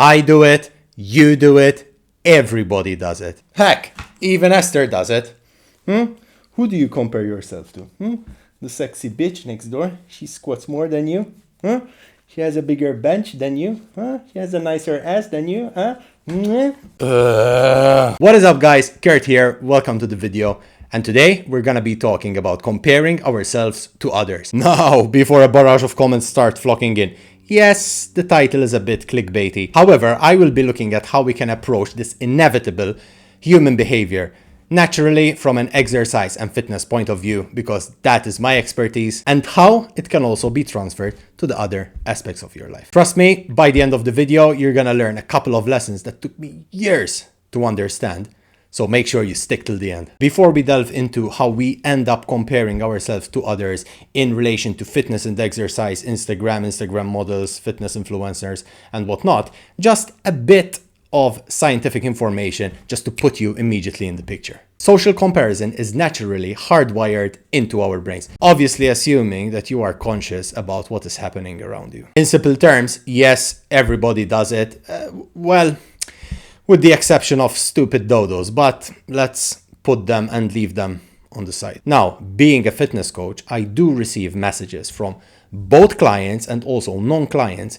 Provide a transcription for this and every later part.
I do it, you do it, everybody does it. Heck, even Esther does it. Who do you compare yourself to? The sexy bitch next door? She squats more than you? She has a bigger bench than you? She has a nicer ass than you? What is up, guys? Kurt here. Welcome to the video. And today we're gonna be talking about comparing ourselves to others. Now, before a barrage of comments start flocking in, yes, the title is a bit clickbaity. However, I will be looking at how we can approach this inevitable human behavior naturally from an exercise and fitness point of view, because that is my expertise, and how it can also be transferred to the other aspects of your life. Trust me, by the end of the video, you're gonna learn a couple of lessons that took me years to understand. So make sure you stick till the end. Before we delve into how we end up comparing ourselves to others in relation to fitness and exercise, Instagram models, fitness influencers, and whatnot, just a bit of scientific information just to put you immediately in the picture. Social comparison is naturally hardwired into our brains, obviously assuming that you are conscious about what is happening around you. In simple terms, yes, everybody does it. Well, with the exception of stupid dodos, but let's put them and leave them on the side. Now, being a fitness coach, I do receive messages from both clients and also non-clients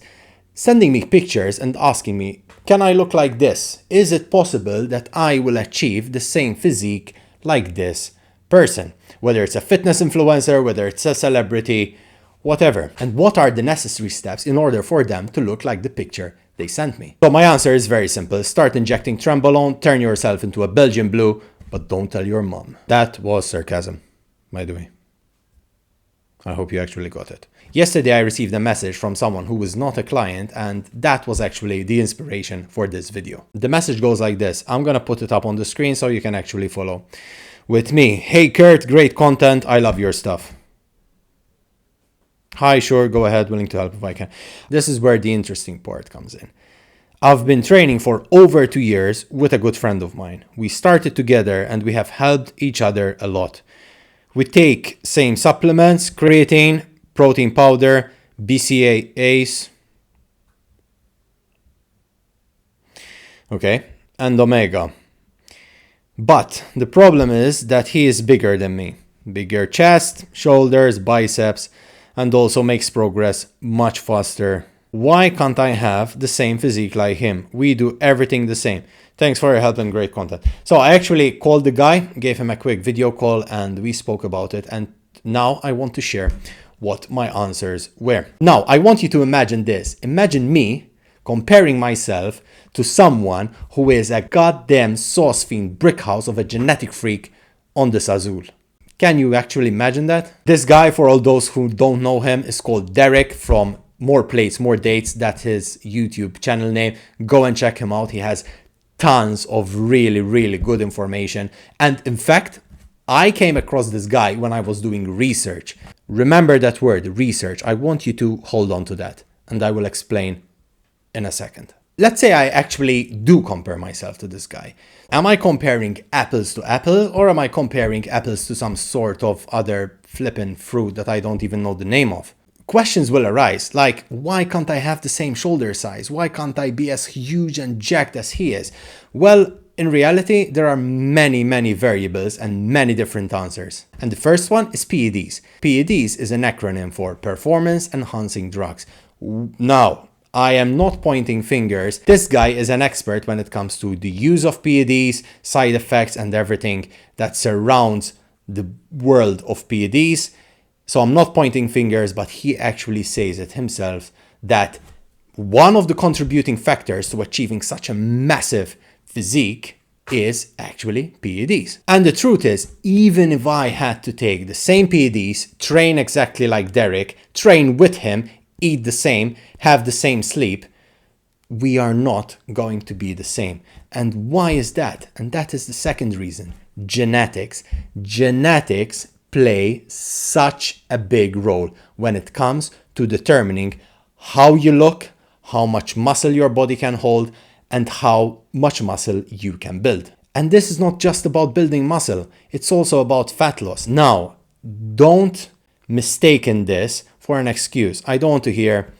sending me pictures and asking me, can I look like this? Is it possible that I will achieve the same physique like this person? Whether it's a fitness influencer, whether it's a celebrity, whatever. And what are the necessary steps in order for them to look like the picture they sent me? So my answer is very simple. Start injecting Trenbolone, turn yourself into a Belgian blue, but don't tell your mom. That was sarcasm, by the way. I hope you actually got it. Yesterday I received a message from someone who was not a client, and that was actually the inspiration for this video. The message goes like this. I'm gonna put it up on the screen so you can actually follow with me. Hey Kurt, great content. I love your stuff. Hi, sure, go ahead, willing to help if I can. This is where the interesting part comes in. I've been training for over 2 years with a good friend of mine. We started together and we have helped each other a lot. We take same supplements, creatine, protein powder, BCAAs, okay, and omega. But the problem is that he is bigger than me. Bigger chest, shoulders, biceps, and also makes progress much faster. Why can't I have the same physique like him? We do everything the same. Thanks for your help and great content. So I actually called the guy, gave him a quick video call, and we spoke about it. And now I want to share what my answers were. Now, I want you to imagine this. Imagine me comparing myself to someone who is a goddamn sauce fiend brick house of a genetic freak on this Azul. Can you actually imagine that? This guy, for all those who don't know him, is called Derek from MorePlatesMoreDates. That's his YouTube channel name. Go and check him out. He has tons of really good information. And in fact, I came across this guy when I was doing research. Remember that word, research. I want you to hold on to that, and I will explain in a second. Let's say I actually do compare myself to this guy. Am I comparing apples to apple, or am I comparing apples to some sort of other flippin' fruit that I don't even know the name of? Questions will arise, like, why can't I have the same shoulder size? Why can't I be as huge and jacked as he is? Well, in reality, there are many variables and many different answers. And the first one is PEDs. PEDs is an acronym for Performance Enhancing Drugs. Now, I am not pointing fingers. This guy is an expert when it comes to the use of PEDs, side effects, and everything that surrounds the world of PEDs. So I'm not pointing fingers, but he actually says it himself that one of the contributing factors to achieving such a massive physique is actually PEDs. And the truth is, even if I had to take the same PEDs, train exactly like Derek, train with him, eat the same, have the same sleep, we are not going to be the same. And why is that? And that is the second reason. Genetics. Genetics play such a big role when it comes to determining how you look, how much muscle your body can hold, and how much muscle you can build. And this is not just about building muscle, it's also about fat loss. Now, don't mistake this for an excuse. I don't want to hear,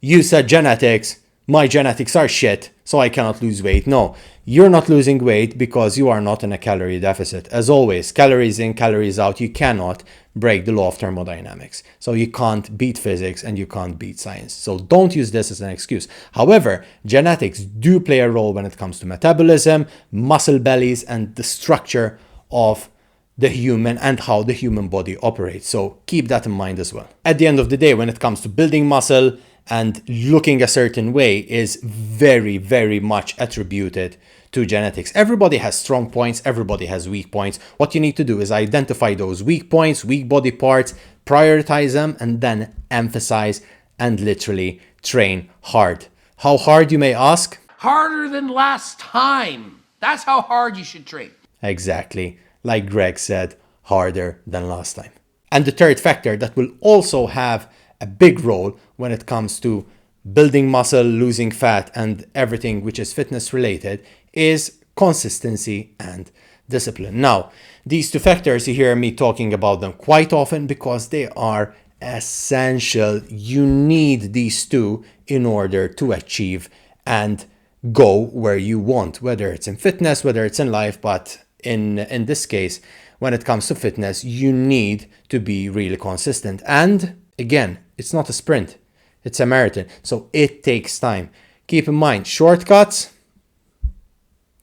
you said genetics, my genetics are shit, so I cannot lose weight. No, you're not losing weight because you are not in a calorie deficit. As always, calories in, calories out, you cannot break the law of thermodynamics. So you can't beat physics and you can't beat science. So don't use this as an excuse. However, genetics do play a role when it comes to metabolism, muscle bellies, and the structure of the human and how the human body operates. So keep that in mind as well. At the end of the day, when it comes to building muscle and looking a certain way is very, very much attributed to genetics. Everybody has strong points, everybody has weak points. What you need to do is identify those weak points, weak body parts, prioritize them, and then emphasize and literally train hard. How hard, you may ask? Harder than last time. That's how hard you should train. Exactly. Like Greg said, harder than last time. And the third factor that will also have a big role when it comes to building muscle, losing fat, and everything which is fitness related is consistency and discipline. Now, these two factors, you hear me talking about them quite often because they are essential. You need these two in order to achieve and go where you want, whether it's in fitness, whether it's in life, but in this case, when it comes to fitness, you need to be really consistent. And again, it's not a sprint, it's a marathon. So it takes time. Keep in mind, shortcuts,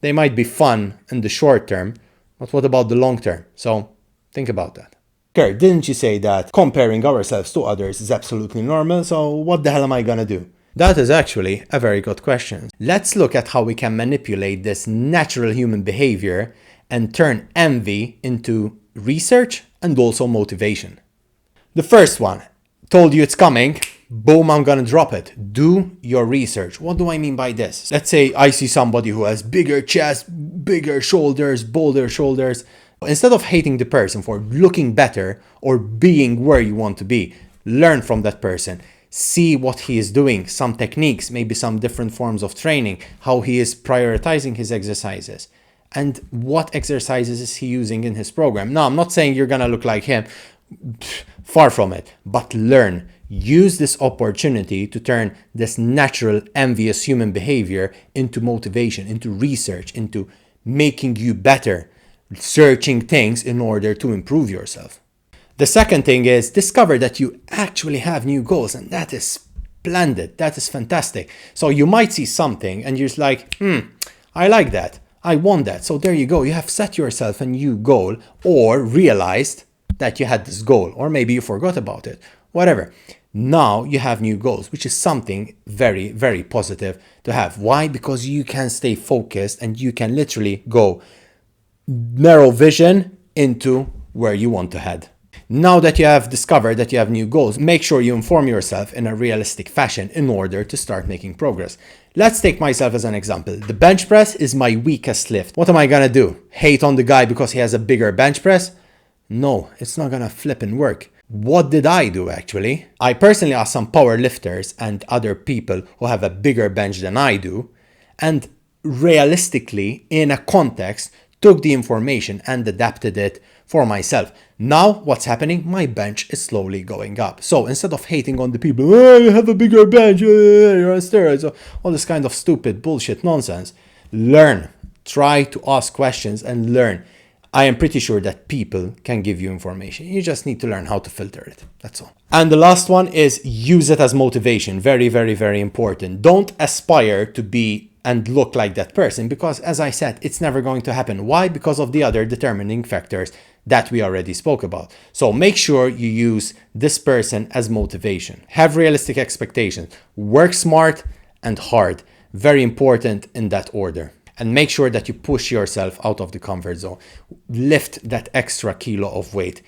they might be fun in the short term, but what about the long term? So think about that. Kurt, didn't you say that comparing ourselves to others is absolutely normal? So what the hell am I gonna do? That is actually a very good question. Let's look at how we can manipulate this natural human behavior and turn envy into research and also motivation. The first one, told you it's coming, boom, I'm gonna drop it. Do your research. What do I mean by this? Let's say I see somebody who has bigger chest, bigger shoulders, bolder shoulders. Instead of hating the person for looking better or being where you want to be, learn from that person. See what he is doing, some techniques, maybe some different forms of training, how he is prioritizing his exercises. And what exercises is he using in his program? Now, I'm not saying you're gonna look like him, far from it, but learn. Use this opportunity to turn this natural, envious human behavior into motivation, into research, into making you better, searching things in order to improve yourself. The second thing is discover that you actually have new goals, and that is splendid. That is fantastic. So you might see something and you're just like, I like that. I want that. So there you go. You have set yourself a new goal or realized that you had this goal, or maybe you forgot about it, whatever. Now you have new goals, which is something very, very positive to have. Why? Because you can stay focused and you can literally go narrow vision into where you want to head. Now that you have discovered that you have new goals, make sure you inform yourself in a realistic fashion in order to start making progress. Let's take myself as an example. The bench press is my weakest lift. What am I gonna do? Hate on the guy because he has a bigger bench press? No, it's not gonna flip and work. What did I do actually? I personally asked some power lifters and other people who have a bigger bench than I do, and realistically, in a context, took the information and adapted it for myself. Now, what's happening? My bench is slowly going up. So instead of hating on the people, oh, you have a bigger bench, you're on steroids, all this kind of stupid bullshit nonsense, learn. Try to ask questions and learn. I am pretty sure that people can give you information. You just need to learn how to filter it. That's all. And the last one is use it as motivation. Very, very, very important. Don't aspire to be and look like that person because, as I said, it's never going to happen. Why? Because of the other determining factors that we already spoke about. So make sure you use this person as motivation. Have realistic expectations. Work smart and hard. Very important in that order. And make sure that you push yourself out of the comfort zone. Lift that extra kilo of weight.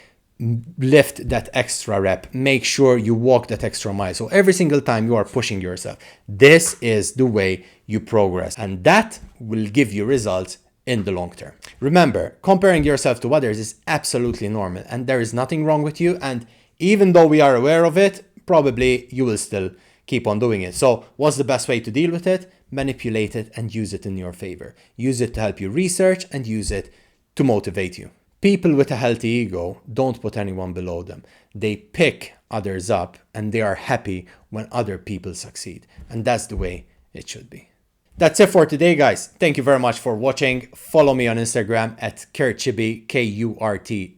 Lift that extra rep. Make sure you walk that extra mile. So every single time you are pushing yourself, this is the way you progress. And that will give you results in the long term. Remember, comparing yourself to others is absolutely normal and there is nothing wrong with you. And even though we are aware of it, probably you will still keep on doing it. So what's the best way to deal with it? Manipulate it and use it in your favor. Use it to help you research and use it to motivate you. People with a healthy ego don't put anyone below them. They pick others up and they are happy when other people succeed. And that's the way it should be. That's it for today, guys. Thank you very much for watching. Follow me on Instagram at Kurtxibi, Kurtxibi,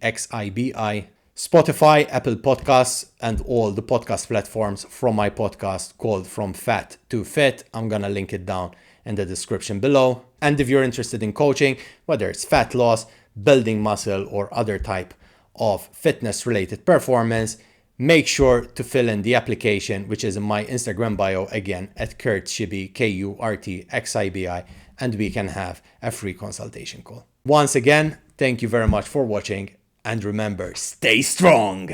Spotify, Apple Podcasts, and all the podcast platforms from my podcast called From Fat to Fit. I'm gonna link it down in the description below. And if you're interested in coaching, whether it's fat loss, building muscle, or other type of fitness-related performance, make sure to fill in the application, which is in my Instagram bio again at Kurtxibi, Kurtxibi, and we can have a free consultation call. Once again, thank you very much for watching, and remember, stay strong!